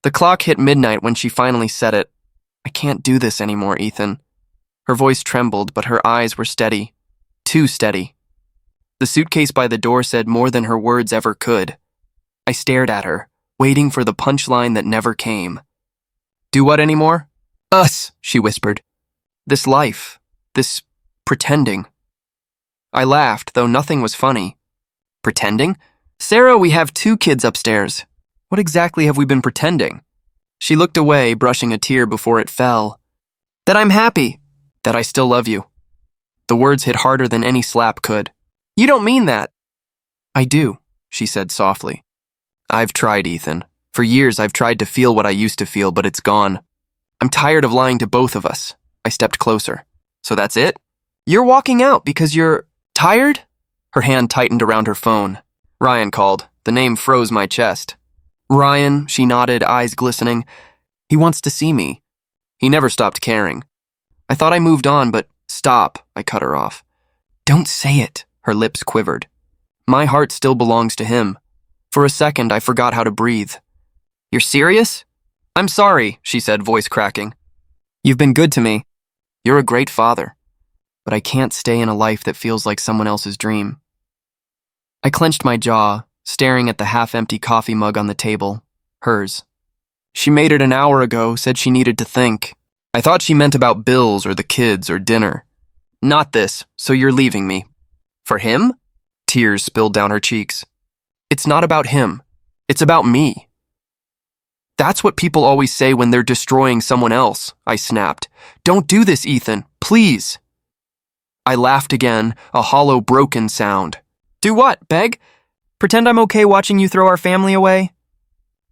The clock hit midnight when she finally said it. "I can't do this anymore, Ethan." Her voice trembled, but her eyes were steady. Too steady. The suitcase by the door said more than her words ever could. I stared at her, waiting for the punchline that never came. "Do what anymore?" "Us," she whispered. "This life. This pretending." I laughed, though nothing was funny. "Pretending? Sarah, we have 2 kids upstairs. What exactly have we been pretending?" She looked away, brushing a tear before it fell. "That I'm happy. That I still love you." The words hit harder than any slap could. "You don't mean that." "I do," she said softly. "I've tried, Ethan. For years I've tried to feel what I used to feel, but it's gone. I'm tired of lying to both of us." I stepped closer. "So that's it? You're walking out because you're tired?" Her hand tightened around her phone. Ryan called. The name froze my chest. "Ryan," she nodded, eyes glistening. "He wants to see me." He never stopped caring. I thought I moved on, but stop, I cut her off. "Don't say it," her lips quivered. My heart still belongs to him. For a second, I forgot how to breathe. "You're serious?" "I'm sorry," she said, voice cracking. "You've been good to me. You're a great father. But I can't stay in a life that feels like someone else's dream." I clenched my jaw, staring at the half-empty coffee mug on the table, hers. "She made it an hour ago, said she needed to think. I thought she meant about bills or the kids or dinner. Not this, so you're leaving me." "For him?" Tears spilled down her cheeks. "It's not about him. It's about me." "That's what people always say when they're destroying someone else," I snapped. "Don't do this, Ethan, please." I laughed again, a hollow, broken sound. "Do what, beg? Pretend I'm okay watching you throw our family away?"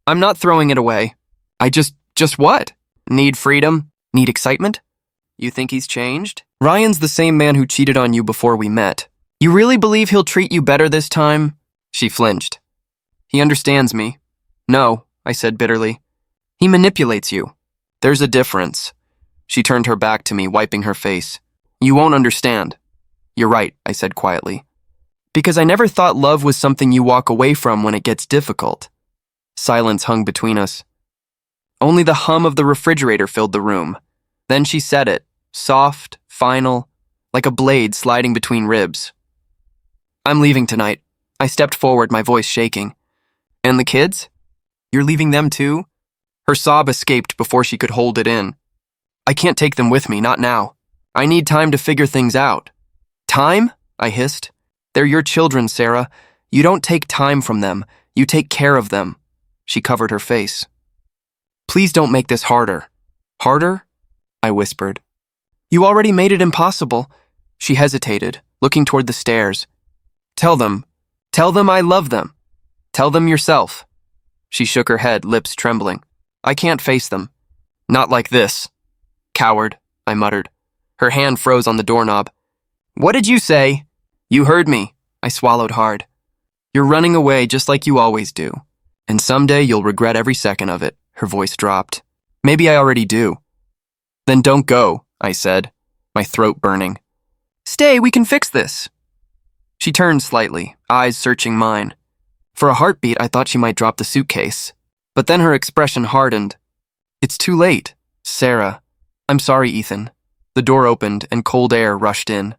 "I'm not throwing it away. I just what? Need freedom? Need excitement? You think he's changed? Ryan's the same man who cheated on you before we met. You really believe he'll treat you better this time?" She flinched. "He understands me." "No," I said bitterly. "He manipulates you. There's a difference." She turned her back to me, wiping her face. "You won't understand." "You're right," I said quietly. "Because I never thought love was something you walk away from when it gets difficult." Silence hung between us. Only the hum of the refrigerator filled the room. Then she said it, soft, final, like a blade sliding between ribs. "I'm leaving tonight." I stepped forward, my voice shaking. "And the kids? You're leaving them too?" Her sob escaped before she could hold it in. "I can't take them with me, not now. I need time to figure things out." "Time?" I hissed. "They're your children, Sarah. You don't take time from them. You take care of them." She covered her face. "Please don't make this harder." "Harder?" I whispered. "You already made it impossible." She hesitated, looking toward the stairs. Tell them I love them. Tell them yourself." She shook her head, lips trembling. "I can't face them. Not like this." "Coward," I muttered. Her hand froze on the doorknob. "What did you say?" "You heard me." I swallowed hard. "You're running away just like you always do. And someday you'll regret every second of it." Her voice dropped. "Maybe I already do." "Then don't go," I said, my throat burning. "Stay, we can fix this." She turned slightly, eyes searching mine. For a heartbeat, I thought she might drop the suitcase. But then her expression hardened. "It's too late, Sarah. I'm sorry, Ethan." The door opened and cold air rushed in.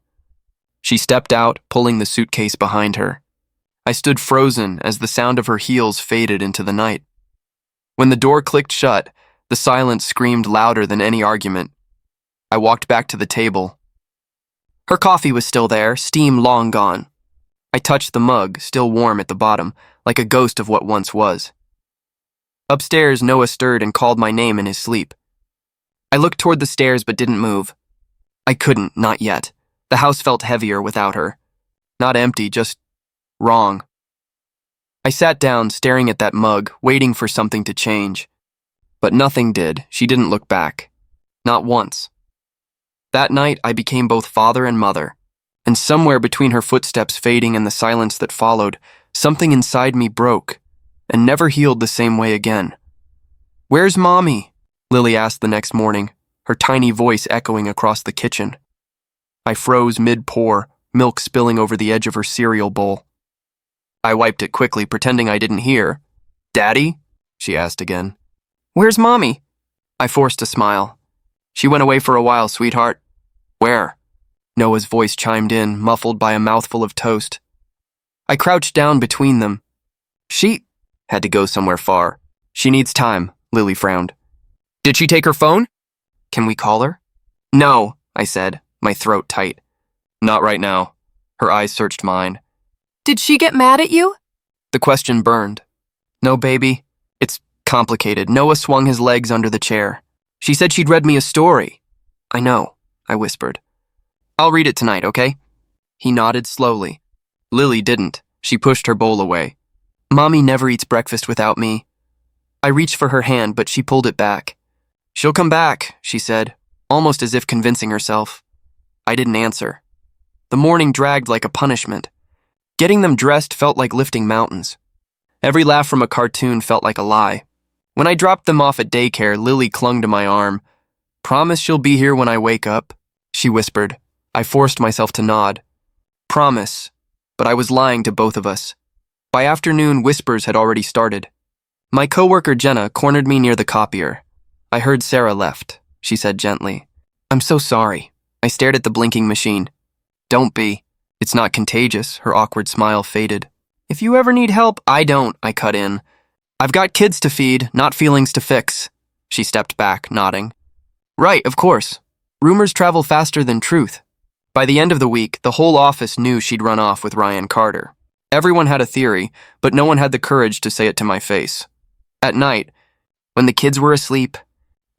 She stepped out, pulling the suitcase behind her. I stood frozen as the sound of her heels faded into the night. When the door clicked shut, the silence screamed louder than any argument. I walked back to the table. Her coffee was still there, steam long gone. I touched the mug, still warm at the bottom, like a ghost of what once was. Upstairs, Noah stirred and called my name in his sleep. I looked toward the stairs but didn't move. I couldn't, not yet. The house felt heavier without her. Not empty, just wrong. I sat down, staring at that mug, waiting for something to change. But nothing did. She didn't look back. Not once. That night, I became both father and mother. And somewhere between her footsteps fading and the silence that followed, something inside me broke and never healed the same way again. "Where's Mommy?" Lily asked the next morning, her tiny voice echoing across the kitchen. I froze mid-pour, milk spilling over the edge of her cereal bowl. I wiped it quickly, pretending I didn't hear. "Daddy?" she asked again. Where's Mommy? I forced a smile. She went away for a while, sweetheart. Where? Noah's voice chimed in, muffled by a mouthful of toast. I crouched down between them. She had to go somewhere far. She needs time, Lily frowned. Did she take her phone? Can we call her? No, I said, my throat tight. Not right now. Her eyes searched mine. Did she get mad at you? The question burned. No, baby. It's complicated. Noah swung his legs under the chair. She said she'd read me a story. I know, I whispered. I'll read it tonight, okay? He nodded slowly. Lily didn't. She pushed her bowl away. Mommy never eats breakfast without me. I reached for her hand, but she pulled it back. She'll come back, she said, almost as if convincing herself. I didn't answer. The morning dragged like a punishment. Getting them dressed felt like lifting mountains. Every laugh from a cartoon felt like a lie. When I dropped them off at daycare, Lily clung to my arm. Promise she'll be here when I wake up, she whispered. I forced myself to nod. Promise, but I was lying to both of us. By afternoon, whispers had already started. My coworker Jenna cornered me near the copier. I heard Sarah left. She said gently, I'm so sorry. I stared at the blinking machine. Don't be. It's not contagious. Her awkward smile faded. If you ever need help, I don't, I cut in. I've got kids to feed, not feelings to fix. She stepped back, nodding. Right, of course. Rumors travel faster than truth. By the end of the week, the whole office knew she'd run off with Ryan Carter. Everyone had a theory, but no one had the courage to say it to my face. At night, when the kids were asleep,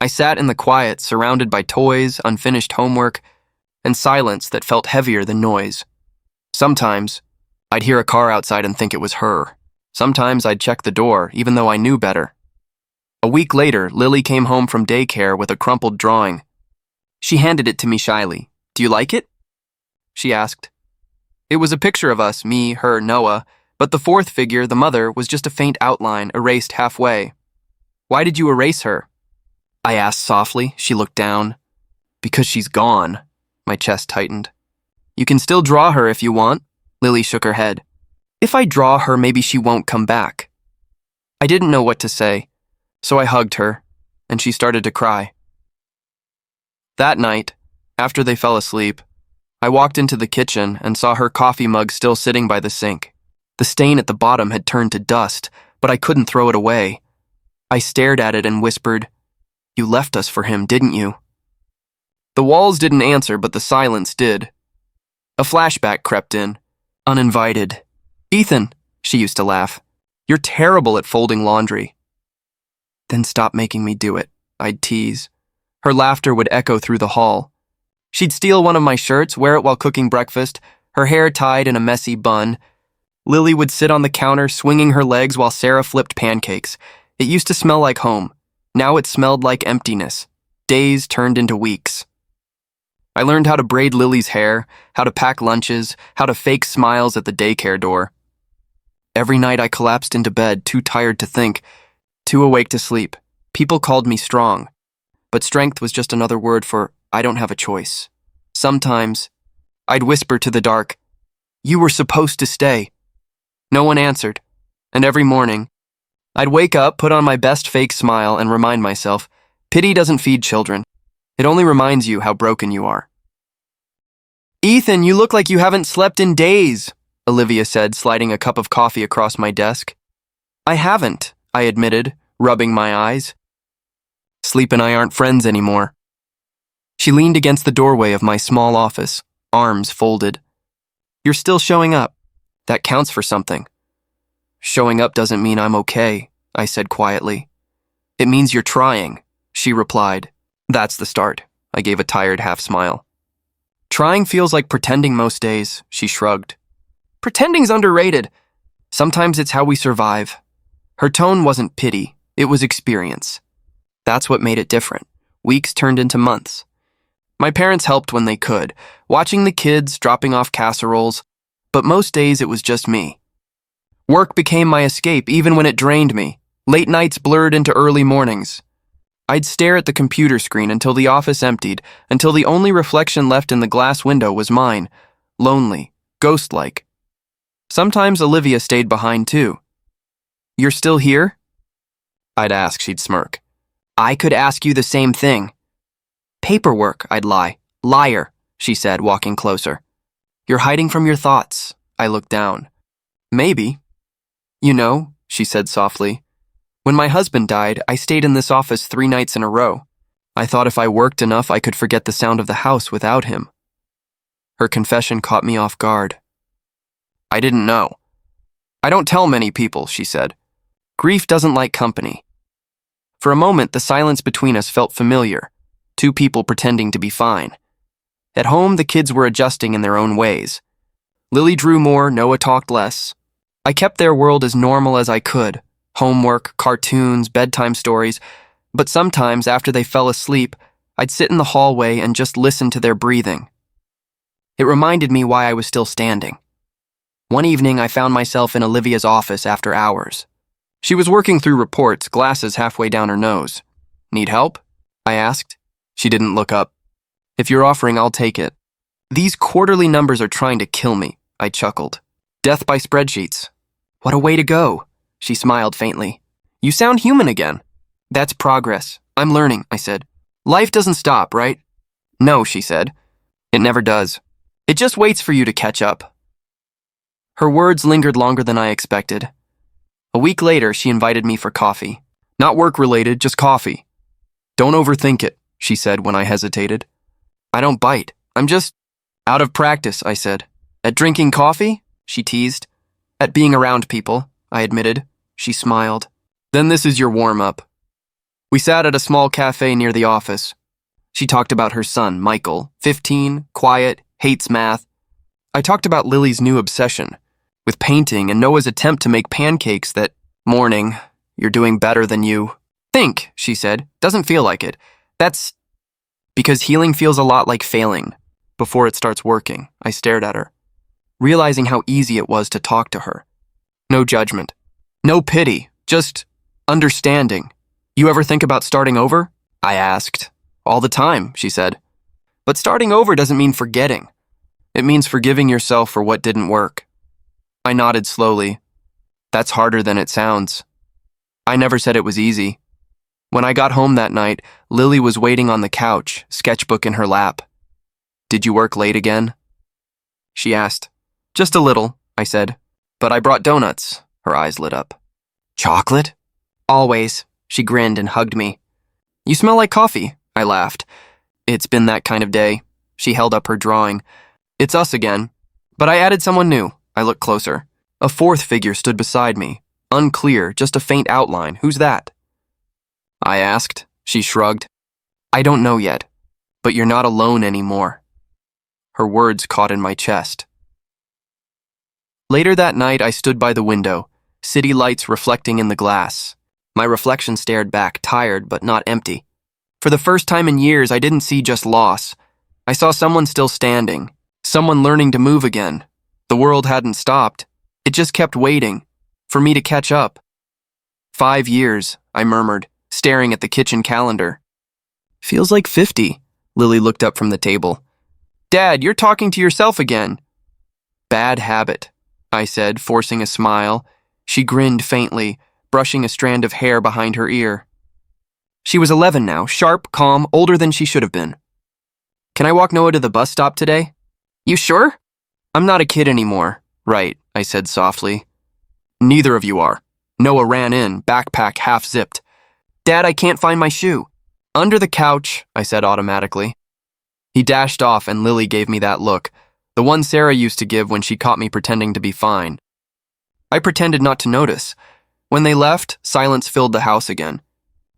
I sat in the quiet, surrounded by toys, unfinished homework, and silence that felt heavier than noise. Sometimes, I'd hear a car outside and think it was her. Sometimes I'd check the door, even though I knew better. A week later, Lily came home from daycare with a crumpled drawing. She handed it to me shyly. Do you like it? She asked. It was a picture of us, me, her, Noah, but the fourth figure, the mother, was just a faint outline, erased halfway. Why did you erase her? I asked softly. She looked down. Because she's gone. My chest tightened. You can still draw her if you want. Lily shook her head. If I draw her, maybe she won't come back. I didn't know what to say, so I hugged her, and she started to cry. That night, after they fell asleep, I walked into the kitchen and saw her coffee mug still sitting by the sink. The stain at the bottom had turned to dust, but I couldn't throw it away. I stared at it and whispered, You left us for him, didn't you? The walls didn't answer, but the silence did. A flashback crept in, uninvited. Ethan, she used to laugh, you're terrible at folding laundry. Then stop making me do it, I'd tease. Her laughter would echo through the hall. She'd steal one of my shirts, wear it while cooking breakfast, her hair tied in a messy bun. Lily would sit on the counter, swinging her legs while Sarah flipped pancakes. It used to smell like home. Now it smelled like emptiness. Days turned into weeks. I learned how to braid Lily's hair, how to pack lunches, how to fake smiles at the daycare door. Every night I collapsed into bed, too tired to think, too awake to sleep. People called me strong, but strength was just another word for I don't have a choice. Sometimes, I'd whisper to the dark, You were supposed to stay. No one answered, and every morning, I'd wake up, put on my best fake smile, and remind myself, pity doesn't feed children. It only reminds you how broken you are. Ethan, you look like you haven't slept in days, Olivia said, sliding a cup of coffee across my desk. I haven't, I admitted, rubbing my eyes. Sleep and I aren't friends anymore. She leaned against the doorway of my small office, arms folded. You're still showing up. That counts for something. Showing up doesn't mean I'm okay, I said quietly. It means you're trying, she replied. That's the start, I gave a tired half smile. Trying feels like pretending most days, she shrugged. Pretending's underrated. Sometimes it's how we survive. Her tone wasn't pity, it was experience. That's what made it different. Weeks turned into months. My parents helped when they could, watching the kids, dropping off casseroles, but most days it was just me. Work became my escape even when it drained me. Late nights blurred into early mornings. I'd stare at the computer screen until the office emptied, until the only reflection left in the glass window was mine, lonely, ghost-like. Sometimes Olivia stayed behind too. You're still here? I'd ask, she'd smirk. I could ask you the same thing. Paperwork, I'd lie. Liar, she said, walking closer. You're hiding from your thoughts. I looked down. Maybe. You know, she said softly, when my husband died, I stayed in this office 3 nights in a row. I thought if I worked enough, I could forget the sound of the house without him. Her confession caught me off guard. I didn't know. I don't tell many people, she said. Grief doesn't like company. For a moment, the silence between us felt familiar, 2 people pretending to be fine. At home, the kids were adjusting in their own ways. Lily drew more, Noah talked less. I kept their world as normal as I could. Homework, cartoons, bedtime stories. But sometimes, after they fell asleep, I'd sit in the hallway and just listen to their breathing. It reminded me why I was still standing. One evening, I found myself in Olivia's office after hours. She was working through reports, glasses halfway down her nose. Need help? I asked. She didn't look up. If you're offering, I'll take it. These quarterly numbers are trying to kill me, I chuckled. Death by spreadsheets. What a way to go. She smiled faintly. You sound human again. That's progress. I'm learning, I said. Life doesn't stop, right? No, she said. It never does. It just waits for you to catch up. Her words lingered longer than I expected. A week later, she invited me for coffee. Not work-related, just coffee. Don't overthink it, she said when I hesitated. I don't bite. I'm just out of practice, I said. At drinking coffee? She teased. At being around people, I admitted. She smiled. Then this is your warm-up. We sat at a small cafe near the office. She talked about her son, Michael, 15, quiet, hates math. I talked about Lily's new obsession with painting and Noah's attempt to make pancakes that morning. You're doing better than you think, she said. Doesn't feel like it. That's because healing feels a lot like failing. Before it starts working, I stared at her, realizing how easy it was to talk to her. No judgment. No pity. Just understanding. You ever think about starting over? I asked. All the time, she said. But starting over doesn't mean forgetting. It means forgiving yourself for what didn't work. I nodded slowly. That's harder than it sounds. I never said it was easy. When I got home that night, Lily was waiting on the couch, sketchbook in her lap. Did you work late again? She asked. Just a little, I said. But I brought donuts. Her eyes lit up. Chocolate? Always. She grinned and hugged me. You smell like coffee, I laughed. It's been that kind of day. She held up her drawing. It's us again. But I added someone new. I looked closer. A 4th figure stood beside me. Unclear, just a faint outline. Who's that? I asked. She shrugged. I don't know yet. But you're not alone anymore. Her words caught in my chest. Later that night, I stood by the window, city lights reflecting in the glass. My reflection stared back, tired but not empty. For the first time in years, I didn't see just loss. I saw someone still standing, someone learning to move again. The world hadn't stopped. It just kept waiting for me to catch up. 5 years, I murmured, staring at the kitchen calendar. Feels like 50, Lily looked up from the table. Dad, you're talking to yourself again. Bad habit, I said, forcing a smile. She grinned faintly, brushing a strand of hair behind her ear. She was 11 now, sharp, calm, older than she should have been. Can I walk Noah to the bus stop today? You sure? I'm not a kid anymore. Right, I said softly. Neither of you are. Noah ran in, backpack half-zipped. Dad, I can't find my shoe. Under the couch, I said automatically. He dashed off and Lily gave me that look, the one Sarah used to give when she caught me pretending to be fine. I pretended not to notice. When they left, silence filled the house again.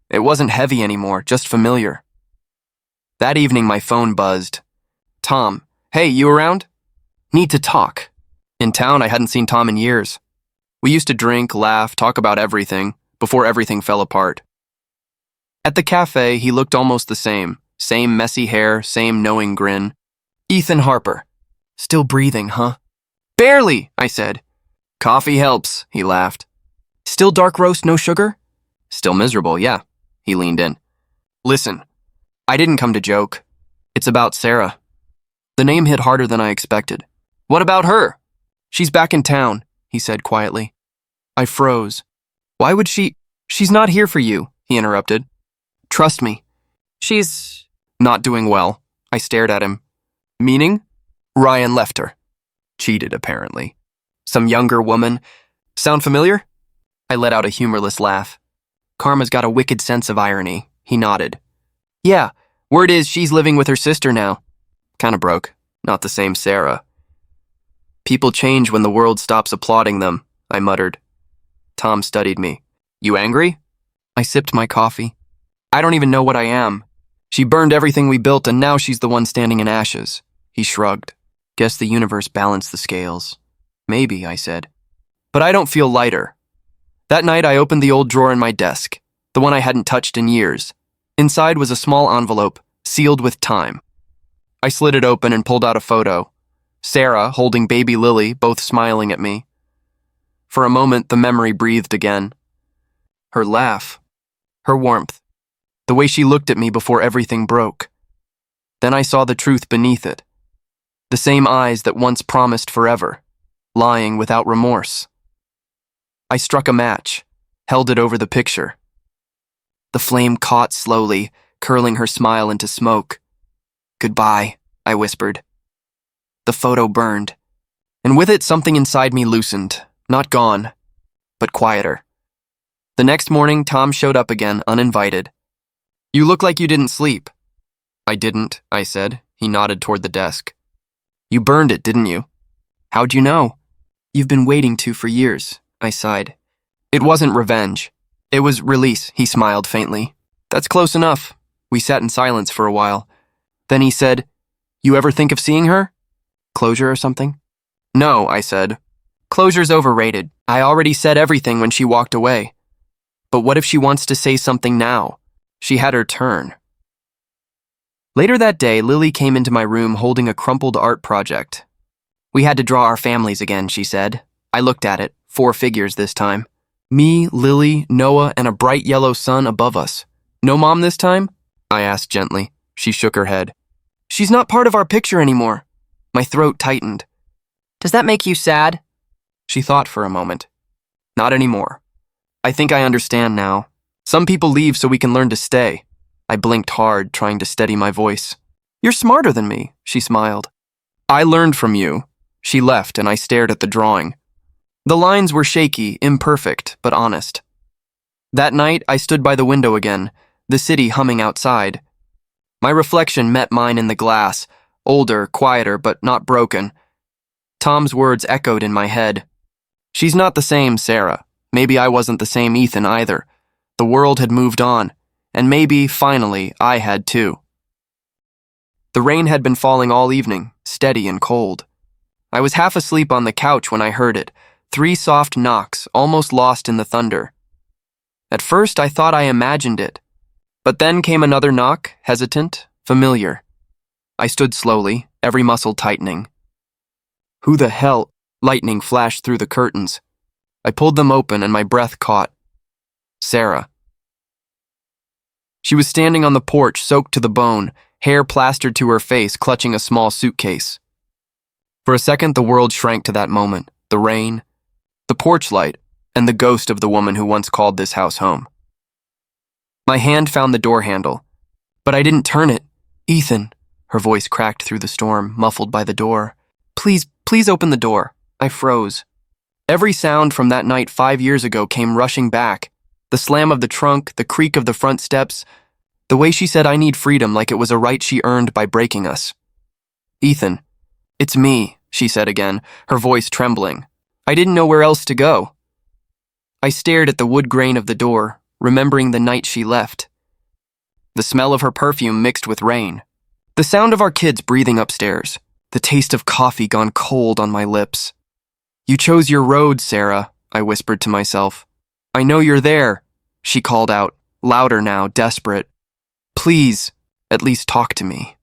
It wasn't heavy anymore, just familiar. That evening, my phone buzzed. Tom, hey, you around? Need to talk. In town, I hadn't seen Tom in years. We used to drink, laugh, talk about everything, before everything fell apart. At the cafe, he looked almost the same messy hair, same knowing grin. Ethan Harper. Still breathing, huh? Barely, I said. Coffee helps, he laughed. Still dark roast, no sugar? Still miserable, yeah. He leaned in. Listen, I didn't come to joke. It's about Sarah. The name hit harder than I expected. What about her? She's back in town, he said quietly. I froze. Why would she? She's not here for you, he interrupted. Trust me. She's... Not doing well. I stared at him. Meaning? Ryan left her. Cheated, apparently. Some younger woman. Sound familiar? I let out a humorless laugh. Karma's got a wicked sense of irony. He nodded. Yeah, word is she's living with her sister now. Kinda broke. Not the same Sarah. People change when the world stops applauding them, I muttered. Tom studied me. You angry? I sipped my coffee. I don't even know what I am. She burned everything we built and now she's the one standing in ashes. He shrugged. Guess the universe balanced the scales. Maybe, I said. But I don't feel lighter. That night I opened the old drawer in my desk, the one I hadn't touched in years. Inside was a small envelope, sealed with time. I slid it open and pulled out a photo. Sarah holding baby Lily, both smiling at me. For a moment, the memory breathed again. Her laugh, her warmth, the way she looked at me before everything broke. Then I saw the truth beneath it. The same eyes that once promised forever, lying without remorse. I struck a match, held it over the picture. The flame caught slowly, curling her smile into smoke. Goodbye, I whispered. The photo burned, and with it something inside me loosened, not gone, but quieter. The next morning, Tom showed up again, uninvited. You look like you didn't sleep. I didn't, I said. He nodded toward the desk. You burned it, didn't you? How'd you know? You've been waiting to for years, I sighed. It wasn't revenge. It was release, he smiled faintly. That's close enough. We sat in silence for a while. Then he said, You ever think of seeing her? Closure or something? No, I said. Closure's overrated. I already said everything when she walked away. But what if she wants to say something now? She had her turn. Later that day, Lily came into my room holding a crumpled art project. We had to draw our families again, she said. I looked at it, 4 figures this time. Me, Lily, Noah, and a bright yellow sun above us. No mom this time? I asked gently. She shook her head. She's not part of our picture anymore. My throat tightened. Does that make you sad? She thought for a moment. Not anymore. I think I understand now. Some people leave so we can learn to stay. I blinked hard, trying to steady my voice. You're smarter than me, she smiled. I learned from you. She left and I stared at the drawing. The lines were shaky, imperfect, but honest. That night, I stood by the window again, the city humming outside. My reflection met mine in the glass, older, quieter, but not broken. Tom's words echoed in my head. She's not the same Sarah. Maybe I wasn't the same Ethan either. The world had moved on, and maybe, finally, I had too. The rain had been falling all evening, steady and cold. I was half asleep on the couch when I heard it, 3 soft knocks, almost lost in the thunder. At first, I thought I imagined it. But then came another knock, hesitant, familiar. I stood slowly, every muscle tightening. Who the hell? Lightning flashed through the curtains. I pulled them open and my breath caught. Sarah. She was standing on the porch, soaked to the bone, hair plastered to her face, clutching a small suitcase. For a second, the world shrank to that moment. The rain, the porch light, and the ghost of the woman who once called this house home. My hand found the door handle, but I didn't turn it. Ethan, her voice cracked through the storm, muffled by the door. Please open the door. I froze. Every sound from that night 5 years ago came rushing back. The slam of the trunk, the creak of the front steps, the way she said I need freedom like it was a right she earned by breaking us. Ethan, it's me, she said again, her voice trembling. I didn't know where else to go. I stared at the wood grain of the door, remembering the night she left. The smell of her perfume mixed with rain. The sound of our kids breathing upstairs. The taste of coffee gone cold on my lips. You chose your road, Sarah, I whispered to myself. I know you're there, she called out, louder now, desperate. Please, at least talk to me.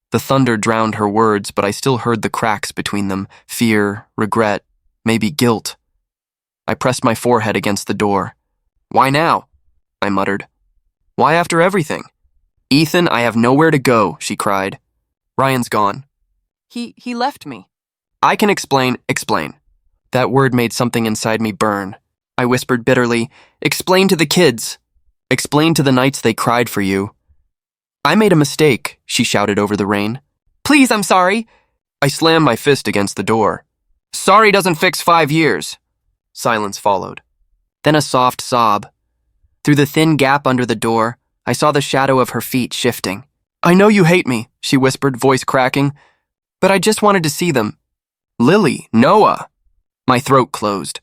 The thunder drowned her words, but I still heard the cracks between them, fear, regret, maybe guilt. I pressed my forehead against the door. Why now? I muttered. Why after everything? Ethan, I have nowhere to go, she cried. Ryan's gone. He left me. I can explain. That word made something inside me burn. I whispered bitterly, explain to the kids. Explain to the nights they cried for you. I made a mistake, she shouted over the rain. Please, I'm sorry. I slammed my fist against the door. Sorry doesn't fix 5 years. Silence followed. Then a soft sob. Through the thin gap under the door, I saw the shadow of her feet shifting. I know you hate me, she whispered, voice cracking, but I just wanted to see them. Lily, Noah. My throat closed.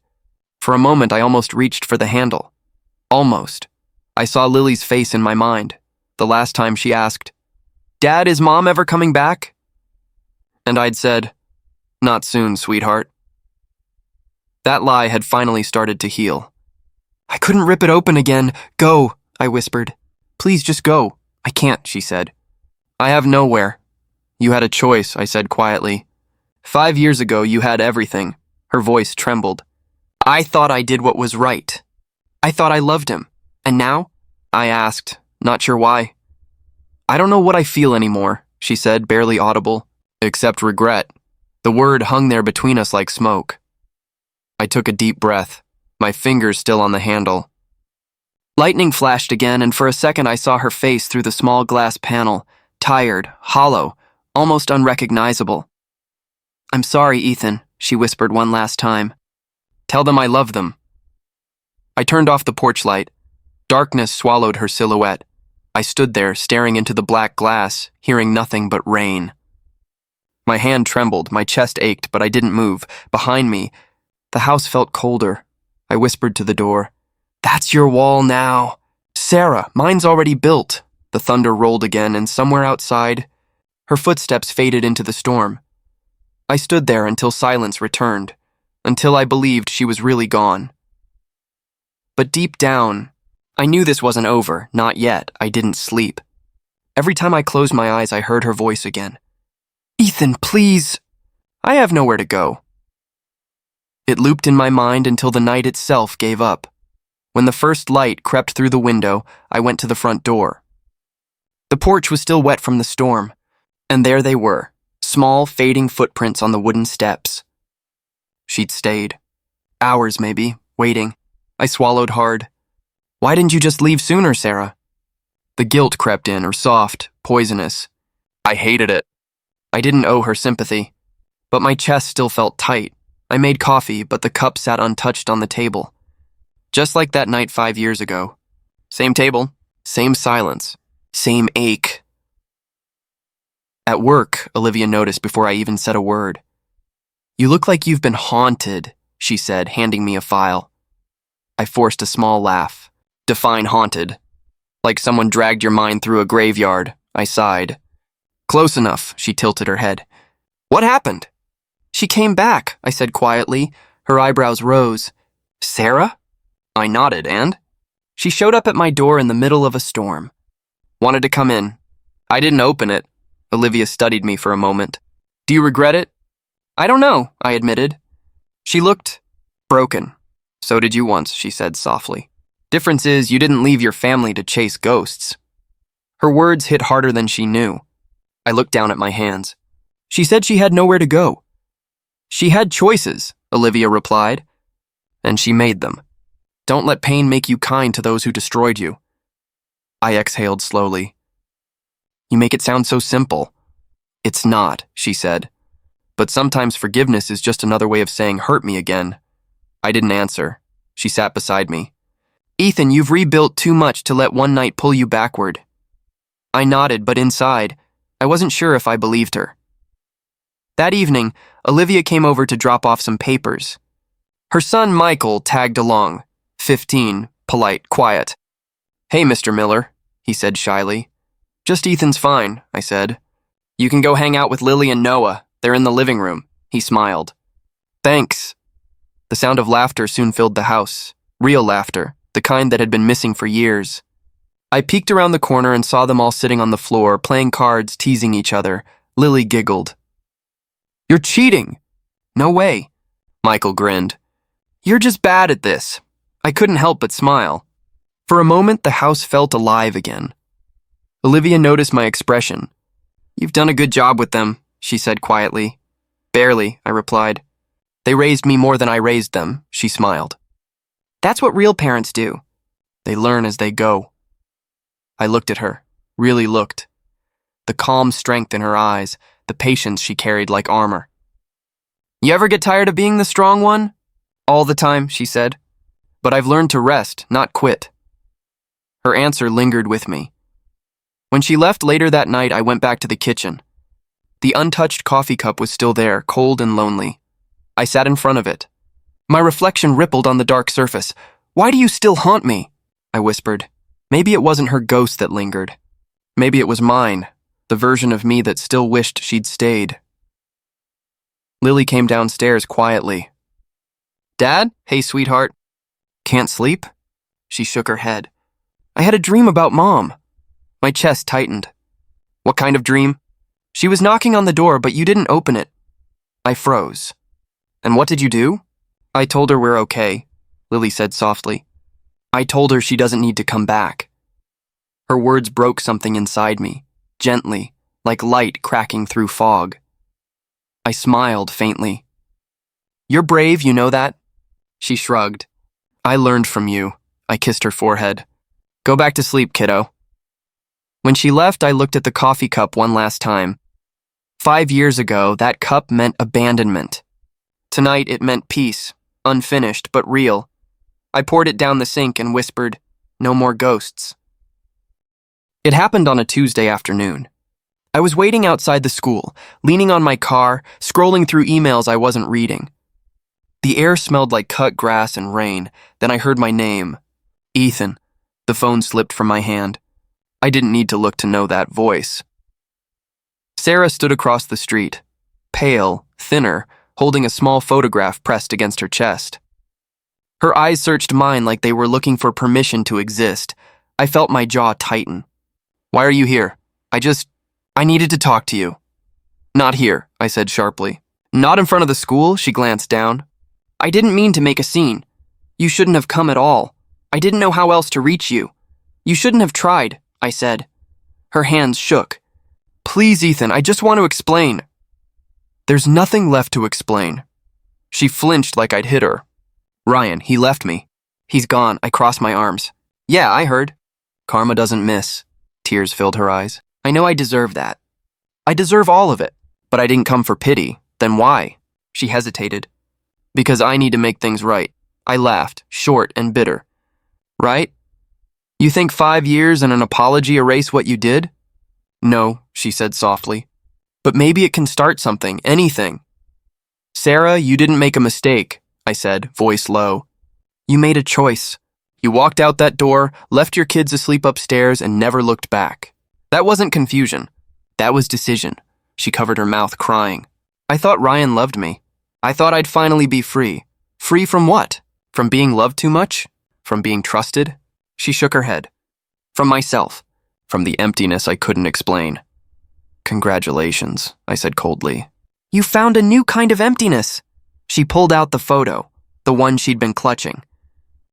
For a moment, I almost reached for the handle. Almost. I saw Lily's face in my mind, the last time she asked, Dad, is Mom ever coming back? And I'd said, Not soon, sweetheart. That lie had finally started to heal. I couldn't rip it open again. Go, I whispered. Please just go. I can't, she said. I have nowhere. You had a choice, I said quietly. 5 years ago, you had everything. Her voice trembled. I thought I did what was right. I thought I loved him. And now? I asked, not sure why. I don't know what I feel anymore, she said, barely audible, except regret. The word hung there between us like smoke. I took a deep breath, my fingers still on the handle. Lightning flashed again, and for a second I saw her face through the small glass panel, tired, hollow, almost unrecognizable. I'm sorry, Ethan, she whispered one last time. Tell them I love them. I turned off the porch light. Darkness swallowed her silhouette. I stood there, staring into the black glass, hearing nothing but rain. My hand trembled, my chest ached, but I didn't move. Behind me, the house felt colder. I whispered to the door, That's your wall now. Sarah, mine's already built. The thunder rolled again, and somewhere outside, her footsteps faded into the storm. I stood there until silence returned, until I believed she was really gone. But deep down, I knew this wasn't over, not yet. I didn't sleep. Every time I closed my eyes, I heard her voice again. Ethan, please. I have nowhere to go. It looped in my mind until the night itself gave up. When the first light crept through the window, I went to the front door. The porch was still wet from the storm, and there they were, small, fading footprints on the wooden steps. She'd stayed. Hours, maybe, waiting. I swallowed hard. Why didn't you just leave sooner, Sarah? The guilt crept in, or soft, poisonous. I hated it. I didn't owe her sympathy, but my chest still felt tight. I made coffee, but the cup sat untouched on the table. Just like that night 5 years ago. Same table, same silence, same ache. At work, Olivia noticed before I even said a word. You look like you've been haunted, she said, handing me a file. I forced a small laugh. Define haunted. Like someone dragged your mind through a graveyard, I sighed. Close enough, she tilted her head. What happened? She came back, I said quietly. Her eyebrows rose. Sarah? I nodded, and? She showed up at my door in the middle of a storm. Wanted to come in. I didn't open it. Olivia studied me for a moment. Do you regret it? I don't know, I admitted. She looked broken. So did you once, she said softly. Difference is you didn't leave your family to chase ghosts. Her words hit harder than she knew. I looked down at my hands. She said she had nowhere to go. She had choices, Olivia replied, and she made them. Don't let pain make you kind to those who destroyed you. I exhaled slowly. You make it sound so simple. It's not, she said. But sometimes forgiveness is just another way of saying hurt me again. I didn't answer. She sat beside me. Ethan, you've rebuilt too much to let one night pull you backward. I nodded, but inside, I wasn't sure if I believed her. That evening, Olivia came over to drop off some papers. Her son, Michael, tagged along. 15, polite, quiet. Hey, Mr. Miller, he said shyly. Just Ethan's fine, I said. You can go hang out with Lily and Noah. They're in the living room. He smiled. Thanks. The sound of laughter soon filled the house. Real laughter, the kind that had been missing for years. I peeked around the corner and saw them all sitting on the floor, playing cards, teasing each other. Lily giggled. You're cheating. No way. Michael grinned. You're just bad at this. I couldn't help but smile. For a moment, the house felt alive again. Olivia noticed my expression. You've done a good job with them, she said quietly. Barely, I replied. They raised me more than I raised them, she smiled. That's what real parents do. They learn as they go. I looked at her, really looked. The calm strength in her eyes, the patience she carried like armor. You ever get tired of being the strong one? All the time, she said. But I've learned to rest, not quit. Her answer lingered with me. When she left later that night, I went back to the kitchen. The untouched coffee cup was still there, cold and lonely. I sat in front of it. My reflection rippled on the dark surface. Why do you still haunt me? I whispered. Maybe it wasn't her ghost that lingered. Maybe it was mine, the version of me that still wished she'd stayed. Lily came downstairs quietly. Dad? Hey, sweetheart. Can't sleep? She shook her head. I had a dream about Mom. My chest tightened. What kind of dream? She was knocking on the door, but you didn't open it. I froze. And what did you do? I told her we're okay, Lily said softly. I told her she doesn't need to come back. Her words broke something inside me, gently, like light cracking through fog. I smiled faintly. You're brave, you know that? She shrugged. I learned from you. I kissed her forehead. Go back to sleep, kiddo. When she left, I looked at the coffee cup one last time. 5 years ago, that cup meant abandonment. Tonight, it meant peace, unfinished but real. I poured it down the sink and whispered, no more ghosts. It happened on a Tuesday afternoon. I was waiting outside the school, leaning on my car, scrolling through emails I wasn't reading. The air smelled like cut grass and rain. Then I heard my name. Ethan. The phone slipped from my hand. I didn't need to look to know that voice. Sarah stood across the street, pale, thinner, holding a small photograph pressed against her chest. Her eyes searched mine like they were looking for permission to exist. I felt my jaw tighten. Why are you here? I needed to talk to you. Not here, I said sharply. Not in front of the school, she glanced down. I didn't mean to make a scene. You shouldn't have come at all. I didn't know how else to reach you. You shouldn't have tried, I said. Her hands shook. Please, Ethan, I just want to explain. There's nothing left to explain. She flinched like I'd hit her. Ryan, he left me. He's gone. I crossed my arms. Yeah, I heard. Karma doesn't miss. Tears filled her eyes. I know I deserve that. I deserve all of it. But I didn't come for pity. Then why? She hesitated. Because I need to make things right. I laughed, short and bitter. Right? You think 5 years and an apology erase what you did? No, she said softly. But maybe it can start something, anything. Sarah, you didn't make a mistake, I said, voice low. You made a choice. You walked out that door, left your kids asleep upstairs, and never looked back. That wasn't confusion. That was decision. She covered her mouth, crying. I thought Ryan loved me. I thought I'd finally be free. Free from what? From being loved too much? From being trusted? She shook her head. From myself. From the emptiness I couldn't explain. Congratulations, I said coldly. You found a new kind of emptiness. She pulled out the photo, the one she'd been clutching.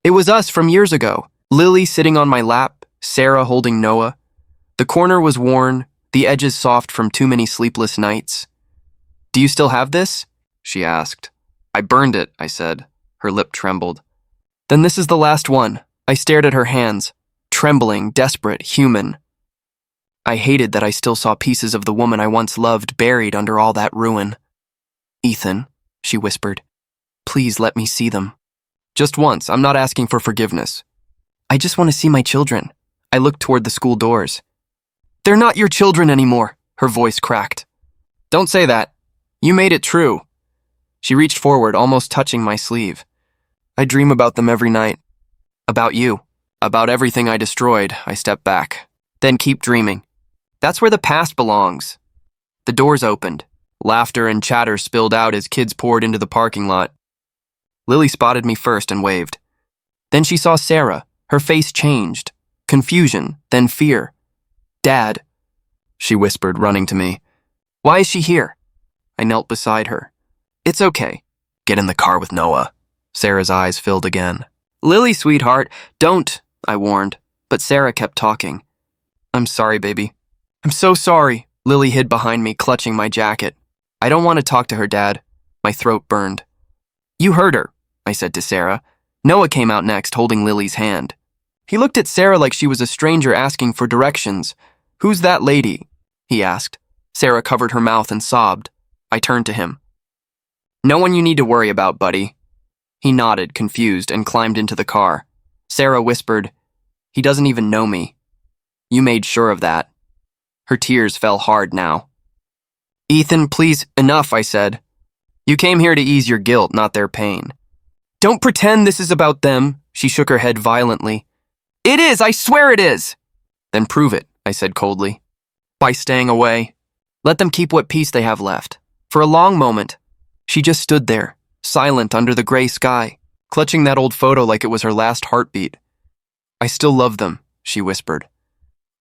It was us from years ago. Lily sitting on my lap, Sarah holding Noah. The corner was worn, the edges soft from too many sleepless nights. Do you still have this? She asked. I burned it, I said. Her lip trembled. Then this is the last one. I stared at her hands, trembling, desperate, human. I hated that I still saw pieces of the woman I once loved buried under all that ruin. Ethan, she whispered, please let me see them. Just once, I'm not asking for forgiveness. I just want to see my children. I looked toward the school doors. They're not your children anymore, her voice cracked. Don't say that. You made it true. She reached forward, almost touching my sleeve. I dream about them every night. About you. About everything I destroyed. I stepped back. Then keep dreaming. That's where the past belongs. The doors opened. Laughter and chatter spilled out as kids poured into the parking lot. Lily spotted me first and waved. Then she saw Sarah. Her face changed. Confusion, then fear. Dad, she whispered, running to me. Why is she here? I knelt beside her. It's okay. Get in the car with Noah. Sarah's eyes filled again. Lily, sweetheart, don't, I warned, but Sarah kept talking. I'm sorry, baby. I'm so sorry. Lily hid behind me, clutching my jacket. I don't want to talk to her, Dad. My throat burned. You heard her, I said to Sarah. Noah came out next, holding Lily's hand. He looked at Sarah like she was a stranger asking for directions. "Who's that lady?" he asked. Sarah covered her mouth and sobbed. I turned to him. "No one you need to worry about, buddy." He nodded, confused, and climbed into the car. Sarah whispered, "He doesn't even know me." "You made sure of that." Her tears fell hard now. "Ethan, please, enough," I said. "You came here to ease your guilt, not their pain." "Don't pretend this is about them," she shook her head violently. "It is, I swear it is." "Then prove it," I said coldly. "By staying away. Let them keep what peace they have left." For a long moment, she just stood there, silent under the gray sky, clutching that old photo like it was her last heartbeat. "I still love them," she whispered.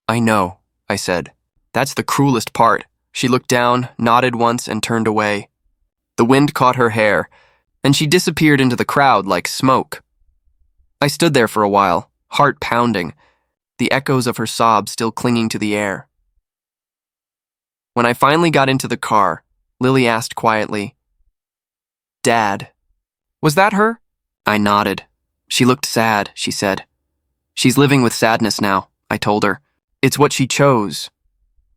"I know," I said. "That's the cruelest part." She looked down, nodded once, and turned away. The wind caught her hair, and she disappeared into the crowd like smoke. I stood there for a while, heart pounding, the echoes of her sobs still clinging to the air. When I finally got into the car, Lily asked quietly, "Dad, was that her?" I nodded. "She looked sad," she said. "She's living with sadness now," I told her. "It's what she chose."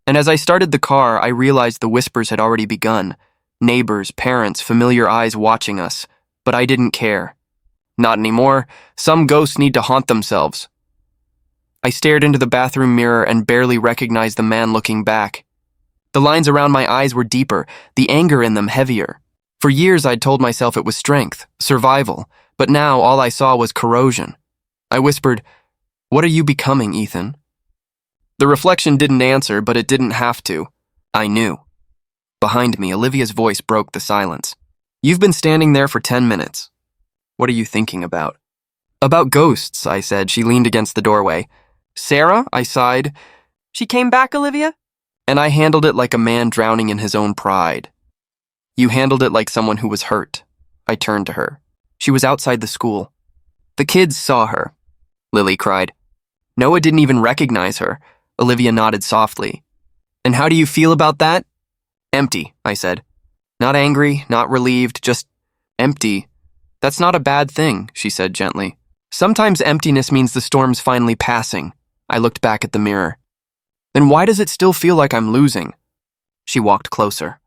And as I started the car, I realized the whispers had already begun. Neighbors, parents, familiar eyes watching us. But I didn't care. Not anymore. Some ghosts need to haunt themselves. I stared into the bathroom mirror and barely recognized the man looking back. The lines around my eyes were deeper, the anger in them heavier. For years I'd told myself it was strength, survival, but now all I saw was corrosion. I whispered, "What are you becoming, Ethan?" The reflection didn't answer, but it didn't have to. I knew. Behind me, Olivia's voice broke the silence. "You've been standing there for 10 minutes. What are you thinking about?" "About ghosts," I said. She leaned against the doorway. "Sarah?" I sighed. She came back, Olivia? And I handled it like a man drowning in his own pride. "You handled it like someone who was hurt." I turned to her. She was outside the school. "The kids saw her," Lily cried. "Noah didn't even recognize her." Olivia nodded softly. "And how do you feel about that?" "Empty," I said. "Not angry, not relieved, just empty." "That's not a bad thing," she said gently. "Sometimes emptiness means the storm's finally passing." I looked back at the mirror. "Then why does it still feel like I'm losing?" She walked closer.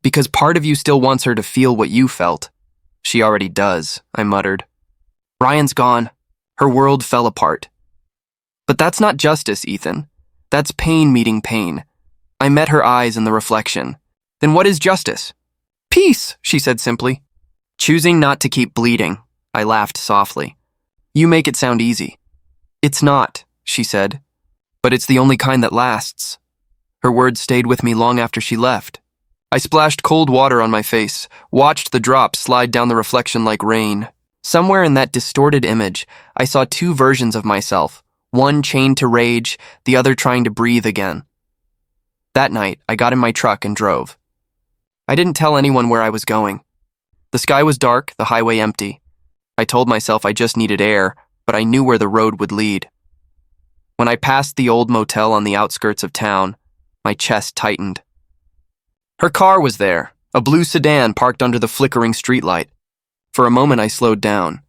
"Because part of you still wants her to feel what you felt." "She already does," I muttered. "Ryan's gone. Her world fell apart." "But that's not justice, Ethan. That's pain meeting pain." I met her eyes in the reflection. "Then what is justice?" "Peace," she said simply. "Choosing not to keep bleeding." I laughed softly. "You make it sound easy." "It's not," she said. "But it's the only kind that lasts." Her words stayed with me long after she left. I splashed cold water on my face, watched the drops slide down the reflection like rain. Somewhere in that distorted image, I saw two versions of myself, one chained to rage, the other trying to breathe again. That night, I got in my truck and drove. I didn't tell anyone where I was going. The sky was dark, the highway empty. I told myself I just needed air, but I knew where the road would lead. When I passed the old motel on the outskirts of town, my chest tightened. Her car was there, a blue sedan parked under the flickering streetlight. For a moment I slowed down.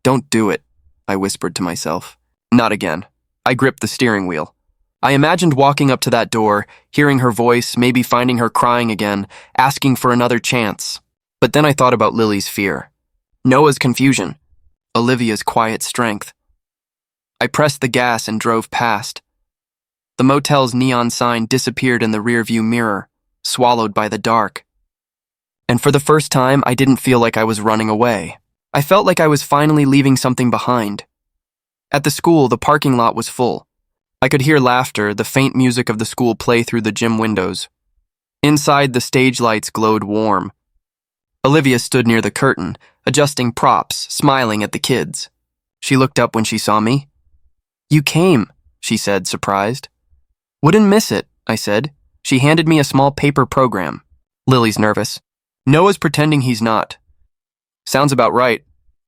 "Don't do it," I whispered to myself. Not again. I gripped the steering wheel. I imagined walking up to that door, hearing her voice, maybe finding her crying again, asking for another chance. But then I thought about Lily's fear, Noah's confusion, Olivia's quiet strength. I pressed the gas and drove past. The motel's neon sign disappeared in the rearview mirror, swallowed by the dark. And for the first time, I didn't feel like I was running away. I felt like I was finally leaving something behind. At the school, the parking lot was full. I could hear laughter, the faint music of the school play through the gym windows. Inside, the stage lights glowed warm. Olivia stood near the curtain, adjusting props, smiling at the kids. She looked up when she saw me. "You came," she said, surprised. "Wouldn't miss it," I said. She handed me a small paper program. Lily's nervous. "Noah's pretending he's not." "Sounds about right."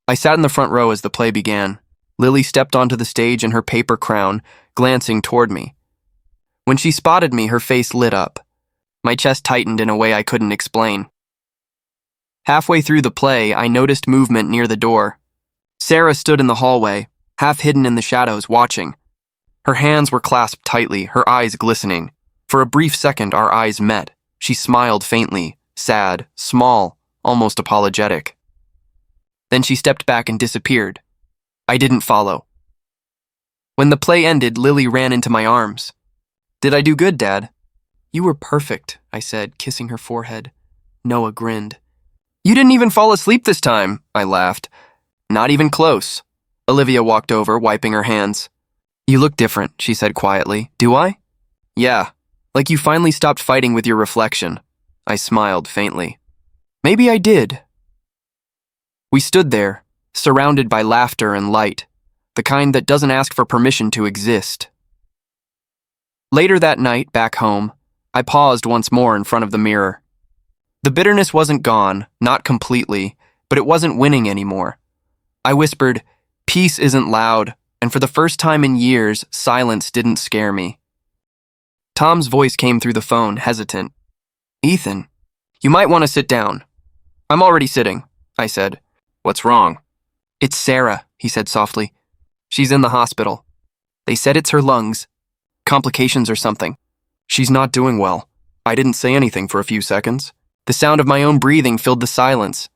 I sat in the front row as the play began. Lily stepped onto the stage in her paper crown, glancing toward me. When she spotted me, her face lit up. My chest tightened in a way I couldn't explain. Halfway through the play, I noticed movement near the door. Sarah stood in the hallway, half hidden in the shadows, watching. Her hands were clasped tightly, her eyes glistening. For a brief second, our eyes met. She smiled faintly, sad, small, almost apologetic. Then she stepped back and disappeared. I didn't follow. When the play ended, Lily ran into my arms. "Did I do good, Dad?" "You were perfect," I said, kissing her forehead. Noah grinned. "You didn't even fall asleep this time," I laughed. "Not even close." Olivia walked over, wiping her hands. "You look different," she said quietly. "Do I?" "Yeah, like you finally stopped fighting with your reflection." I smiled faintly. "Maybe I did." We stood there, surrounded by laughter and light, the kind that doesn't ask for permission to exist. Later that night, back home, I paused once more in front of the mirror. The bitterness wasn't gone, not completely, but it wasn't winning anymore. I whispered, "Peace isn't loud," and for the first time in years, silence didn't scare me. Tom's voice came through the phone, hesitant. "Ethan, you might want to sit down." "I'm already sitting," I said. "What's wrong?" "It's Sarah," he said softly. "She's in the hospital. They said it's her lungs. Complications or something. She's not doing well." I didn't say anything for a few seconds. The sound of my own breathing filled the silence.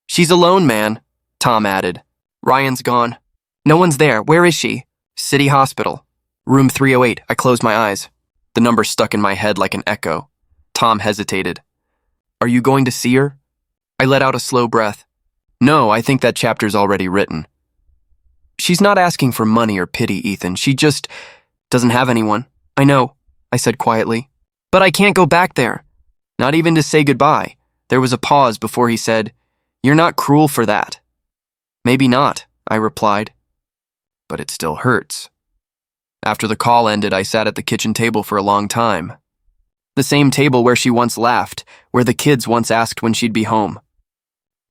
"She's alone, man," Tom added. "Ryan's gone. No one's there. Where is she?" "City Hospital. Room 308. I closed my eyes. The number stuck in my head like an echo. Tom hesitated. "Are you going to see her?" I let out a slow breath. "No, I think that chapter's already written." "She's not asking for money or pity, Ethan. She just doesn't have anyone." "I know," I said quietly. "But I can't go back there." "Not even to say goodbye." There was a pause before he said, "You're not cruel for that." "Maybe not," I replied. "But it still hurts." After the call ended, I sat at the kitchen table for a long time. The same table where she once laughed, where the kids once asked when she'd be home.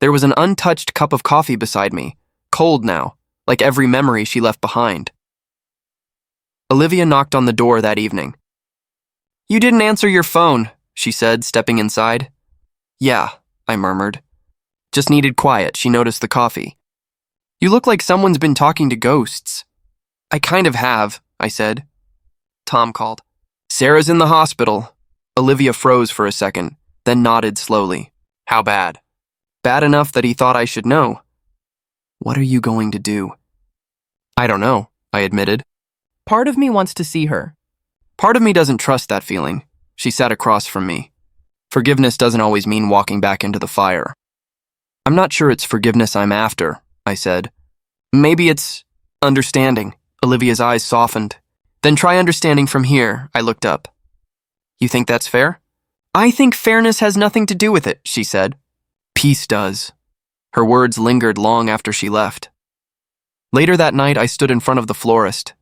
There was an untouched cup of coffee beside me, cold now, like every memory she left behind. Olivia knocked on the door that evening. "You didn't answer your phone," she said, stepping inside. "Yeah," I murmured. "Just needed quiet." She noticed the coffee. "You look like someone's been talking to ghosts." "I kind of have," I said. Tom called. "Sarah's in the hospital." Olivia froze for a second, then nodded slowly. "How bad?" "Bad enough that he thought I should know." "What are you going to do?" "I don't know," I admitted. Part of me wants to see her. Part of me doesn't trust that feeling. She sat across from me. Forgiveness doesn't always mean walking back into the fire. "I'm not sure it's forgiveness I'm after," I said. "Maybe it's understanding." Olivia's eyes softened. "Then try understanding from here." I looked up. "You think that's fair?" "I think fairness has nothing to do with it," she said. "Peace does." Her words lingered long after she left. Later that night, I stood in front of the florist.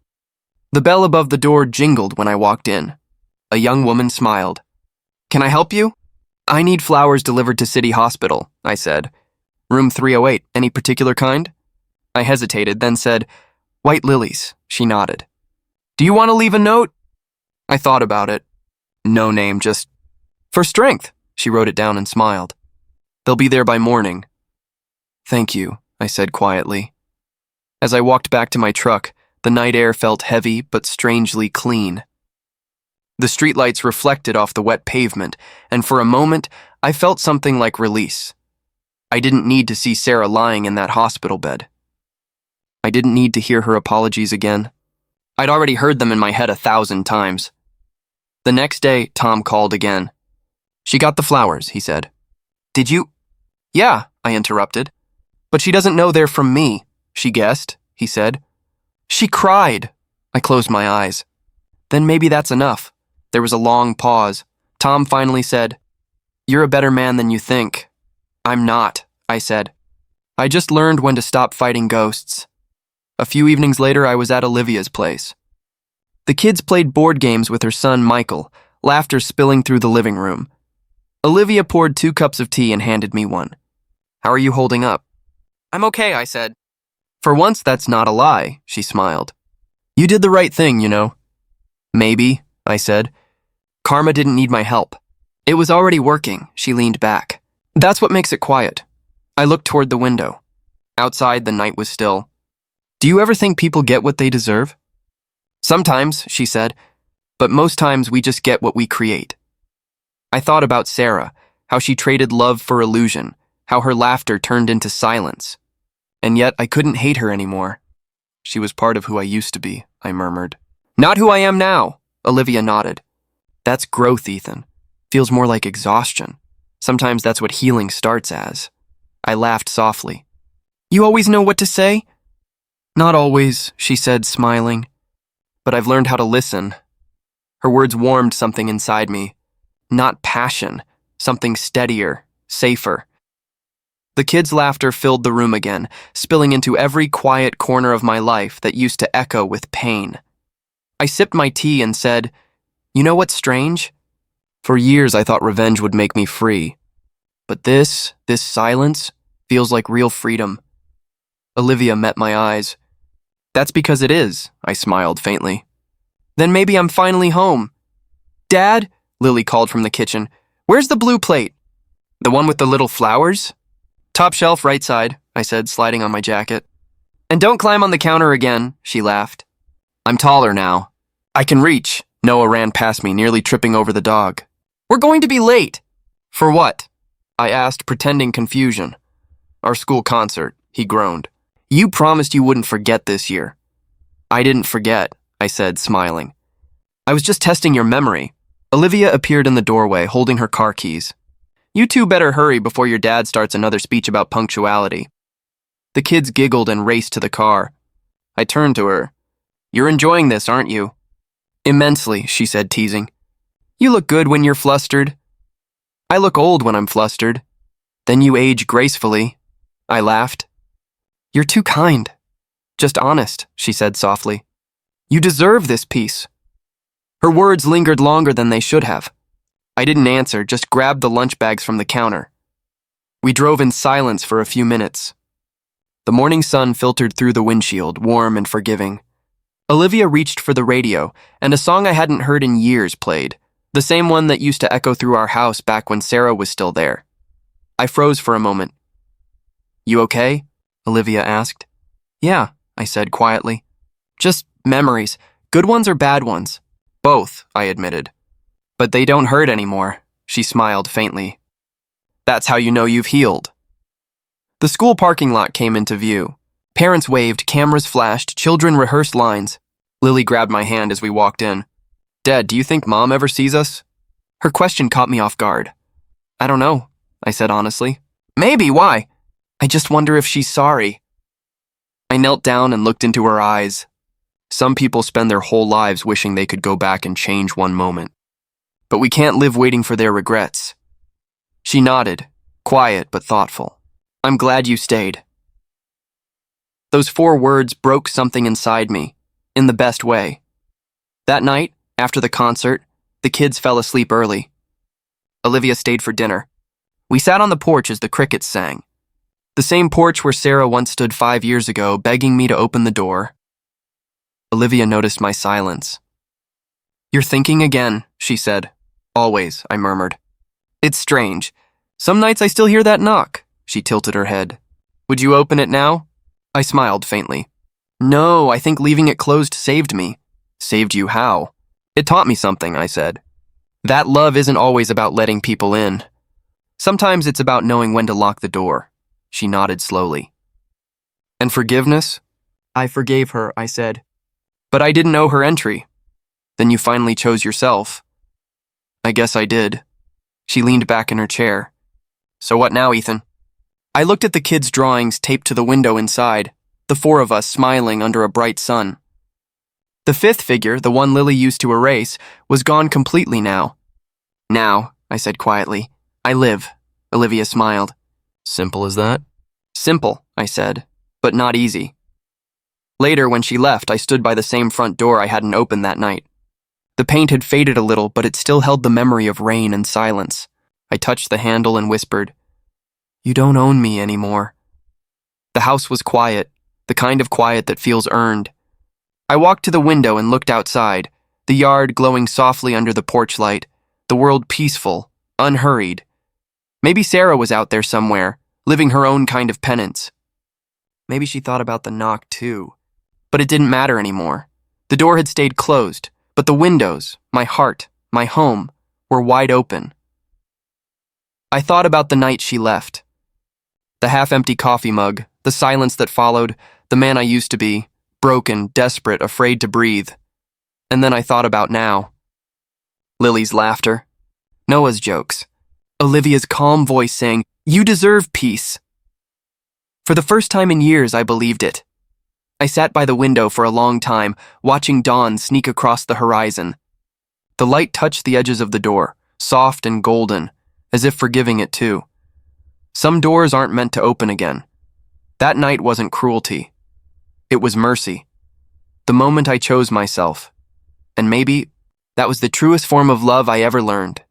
The bell above the door jingled when I walked in. A young woman smiled. "Can I help you?" "I need flowers delivered to City Hospital," I said. "Room 308, any particular kind?" I hesitated, then said, "White lilies." She nodded. "Do you want to leave a note?" I thought about it. "No name, just for strength." She wrote it down and smiled. "They'll be there by morning." "Thank you," I said quietly. As I walked back to my truck, the night air felt heavy but strangely clean. The streetlights reflected off the wet pavement, and for a moment, I felt something like release. I didn't need to see Sarah lying in that hospital bed. I didn't need to hear her apologies again. I'd already heard them in my head 1,000 times. The next day, Tom called again. "She got the flowers," he said. "Did you?" "Yeah," I interrupted. "But she doesn't know they're from me," she guessed, he said. "She cried." I closed my eyes. "Then maybe that's enough." There was a long pause. Tom finally said, "You're a better man than you think." "I'm not," I said. "I just learned when to stop fighting ghosts." A few evenings later, I was at Olivia's place. The kids played board games with her son, Michael, laughter spilling through the living room. Olivia poured 2 cups of tea and handed me one. "How are you holding up?" "I'm okay," I said. "For once, that's not a lie," she smiled. "You did the right thing, you know." "Maybe," I said. "Karma didn't need my help. It was already working." She leaned back. "That's what makes it quiet." I looked toward the window. Outside, the night was still. Do you ever think people get what they deserve? Sometimes, she said, but most times we just get what we create. I thought about Sarah, how she traded love for illusion, how her laughter turned into silence. And yet I couldn't hate her anymore. She was part of who I used to be, I murmured. Not who I am now, Olivia nodded. That's growth, Ethan. Feels more like exhaustion. Sometimes that's what healing starts as. I laughed softly. You always know what to say? Not always, she said, smiling. But I've learned how to listen. Her words warmed something inside me. Not passion, something steadier, safer. The kids' laughter filled the room again, spilling into every quiet corner of my life that used to echo with pain. I sipped my tea and said, You know what's strange? For years I thought revenge would make me free. But this silence, feels like real freedom. Olivia met my eyes. That's because it is, I smiled faintly. Then maybe I'm finally home. Dad, Lily called from the kitchen, where's the blue plate? The one with the little flowers? Top shelf, right side, I said, sliding on my jacket. And don't climb on the counter again, she laughed. I'm taller now. I can reach. Noah ran past me, nearly tripping over the dog. We're going to be late. For what? I asked, pretending confusion. Our school concert, he groaned. You promised you wouldn't forget this year. I didn't forget, I said, smiling. I was just testing your memory. Olivia appeared in the doorway, holding her car keys. You two better hurry before your dad starts another speech about punctuality. The kids giggled and raced to the car. I turned to her. You're enjoying this, aren't you? Immensely, she said, teasing. You look good when you're flustered. I look old when I'm flustered. Then you age gracefully. I laughed. You're too kind. Just honest, she said softly. You deserve this peace. Her words lingered longer than they should have. I didn't answer, just grabbed the lunch bags from the counter. We drove in silence for a few minutes. The morning sun filtered through the windshield, warm and forgiving. Olivia reached for the radio, and a song I hadn't heard in years played, the same one that used to echo through our house back when Sarah was still there. I froze for a moment. You okay? Olivia asked. Yeah, I said quietly. Just memories. Good ones or bad ones? Both, I admitted. But they don't hurt anymore, she smiled faintly. That's how you know you've healed. The school parking lot came into view. Parents waved, cameras flashed, children rehearsed lines. Lily grabbed my hand as we walked in. Dad, do you think Mom ever sees us? Her question caught me off guard. I don't know, I said honestly. Maybe, why? I just wonder if she's sorry. I knelt down and looked into her eyes. Some people spend their whole lives wishing they could go back and change one moment. But we can't live waiting for their regrets. She nodded, quiet but thoughtful. I'm glad you stayed. Those 4 words broke something inside me, in the best way. That night, after the concert, the kids fell asleep early. Olivia stayed for dinner. We sat on the porch as the crickets sang. The same porch where Sarah once stood 5 years ago, begging me to open the door. Olivia noticed my silence. You're thinking again, she said. Always, I murmured. It's strange. Some nights I still hear that knock. She tilted her head. Would you open it now? I smiled faintly. No, I think leaving it closed saved me. Saved you how? It taught me something, I said. That love isn't always about letting people in. Sometimes it's about knowing when to lock the door. She nodded slowly. And forgiveness? I forgave her, I said. But I didn't know her entry. Then you finally chose yourself. I guess I did. She leaned back in her chair. So what now, Ethan? I looked at the kids' drawings taped to the window inside, the 4 of us smiling under a bright sun. The 5th figure, the one Lily used to erase, was gone completely now. Now, I said quietly, I live. Olivia smiled. Simple as that? Simple, I said, but not easy. Later, when she left, I stood by the same front door I hadn't opened that night. The paint had faded a little, but it still held the memory of rain and silence. I touched the handle and whispered, You don't own me anymore. The house was quiet, the kind of quiet that feels earned. I walked to the window and looked outside, the yard glowing softly under the porch light, the world peaceful, unhurried. Maybe Sarah was out there somewhere, living her own kind of penance. Maybe she thought about the knock too, But it didn't matter anymore. The door had stayed closed, but the windows, my heart, my home, were wide open. I thought about the night she left. The half-empty coffee mug, the silence that followed, the man I used to be, broken, desperate, afraid to breathe. And then I thought about now. Lily's laughter, Noah's jokes, Olivia's calm voice saying, "You deserve peace." For the first time in years, I believed it. I sat by the window for a long time, watching dawn sneak across the horizon. The light touched the edges of the door, soft and golden, as if forgiving it too. Some doors aren't meant to open again. That night wasn't cruelty. It was mercy. The moment I chose myself. And maybe that was the truest form of love I ever learned.